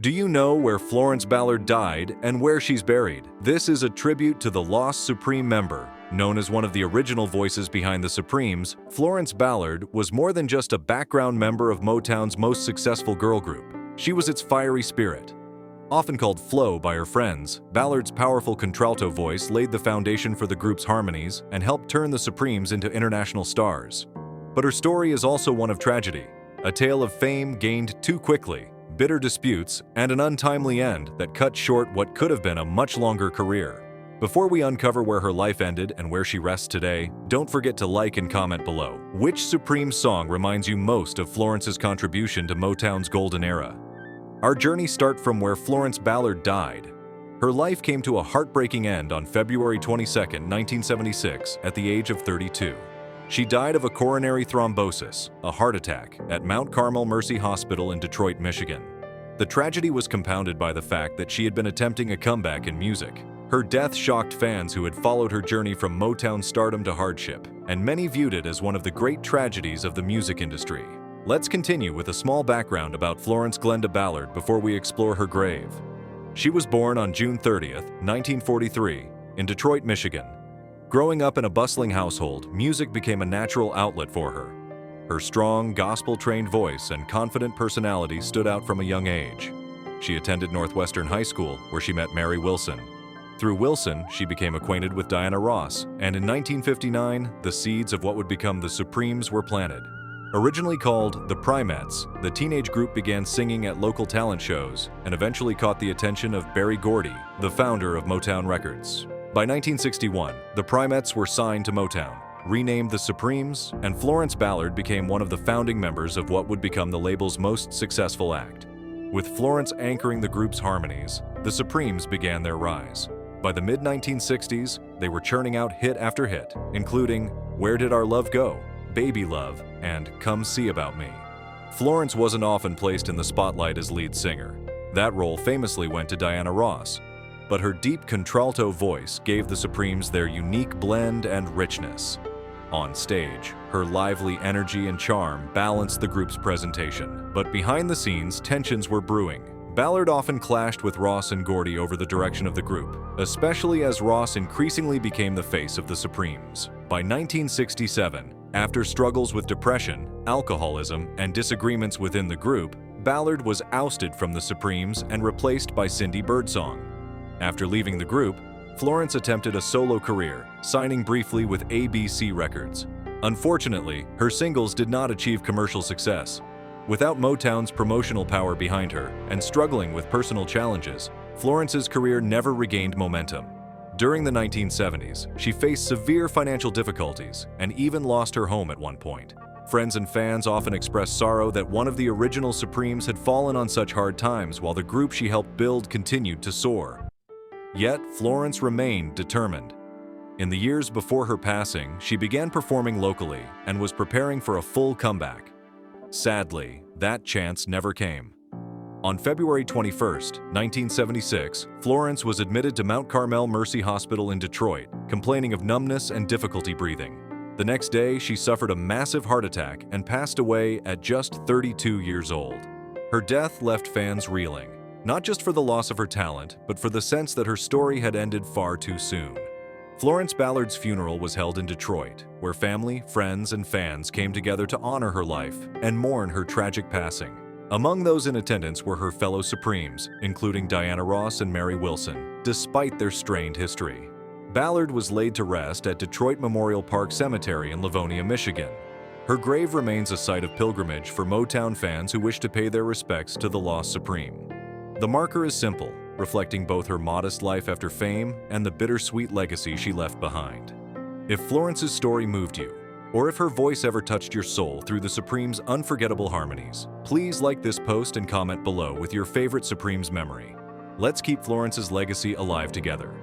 Do you know where Florence Ballard died and where she's buried? This is a tribute to the lost Supreme member. Known as one of the original voices behind the Supremes, Florence Ballard was more than just a background member of Motown's most successful girl group. She was its fiery spirit. Often called Flo by her friends, Ballard's powerful contralto voice laid the foundation for the group's harmonies and helped turn the Supremes into international stars. But her story is also one of tragedy, a tale of fame gained too quickly, bitter disputes, and an untimely end that cut short what could have been a much longer career. Before we uncover where her life ended and where she rests today, don't forget to like and comment below. Which Supreme song reminds you most of Florence's contribution to Motown's golden era? Our journey starts from where Florence Ballard died. Her life came to a heartbreaking end on February 22, 1976, at the age of 32. She died of a coronary thrombosis, a heart attack, at Mount Carmel Mercy Hospital in Detroit, Michigan. The tragedy was compounded by the fact that she had been attempting a comeback in music. Her death shocked fans who had followed her journey from Motown stardom to hardship, and many viewed it as one of the great tragedies of the music industry. Let's continue with a small background about Florence Glenda Ballard before we explore her grave. She was born on June 30, 1943, in Detroit, Michigan. Growing up in a bustling household, music became a natural outlet for her. Her strong, gospel-trained voice and confident personality stood out from a young age. She attended Northwestern High School, where she met Mary Wilson. Through Wilson, she became acquainted with Diana Ross, and in 1959, the seeds of what would become the Supremes were planted. Originally called the Primettes, the teenage group began singing at local talent shows and eventually caught the attention of Berry Gordy, the founder of Motown Records. By 1961, the Primettes were signed to Motown, renamed the Supremes, and Florence Ballard became one of the founding members of what would become the label's most successful act. With Florence anchoring the group's harmonies, the Supremes began their rise. By the mid-1960s, they were churning out hit after hit, including Where Did Our Love Go?, Baby Love, and Come See About Me. Florence wasn't often placed in the spotlight as lead singer. That role famously went to Diana Ross, but her deep contralto voice gave the Supremes their unique blend and richness. On stage, her lively energy and charm balanced the group's presentation, but behind the scenes, tensions were brewing. Ballard often clashed with Ross and Gordy over the direction of the group, especially as Ross increasingly became the face of the Supremes. By 1967, after struggles with depression, alcoholism, and disagreements within the group, Ballard was ousted from the Supremes and replaced by Cindy Birdsong. After leaving the group, Florence attempted a solo career, signing briefly with ABC Records. Unfortunately, her singles did not achieve commercial success. Without Motown's promotional power behind her and struggling with personal challenges, Florence's career never regained momentum. During the 1970s, she faced severe financial difficulties and even lost her home at one point. Friends and fans often expressed sorrow that one of the original Supremes had fallen on such hard times while the group she helped build continued to soar. Yet, Florence remained determined. In the years before her passing, she began performing locally and was preparing for a full comeback. Sadly, that chance never came. On February 21, 1976, Florence was admitted to Mount Carmel Mercy Hospital in Detroit, complaining of numbness and difficulty breathing. The next day, she suffered a massive heart attack and passed away at just 32 years old. Her death left fans reeling, not just for the loss of her talent, but for the sense that her story had ended far too soon. Florence Ballard's funeral was held in Detroit, where family, friends, and fans came together to honor her life and mourn her tragic passing. Among those in attendance were her fellow Supremes, including Diana Ross and Mary Wilson, despite their strained history. Ballard was laid to rest at Detroit Memorial Park Cemetery in Livonia, Michigan. Her grave remains a site of pilgrimage for Motown fans who wish to pay their respects to the lost Supreme. The marker is simple, reflecting both her modest life after fame and the bittersweet legacy she left behind. If Florence's story moved you, or if her voice ever touched your soul through the Supremes' unforgettable harmonies, please like this post and comment below with your favorite Supremes memory. Let's keep Florence's legacy alive together.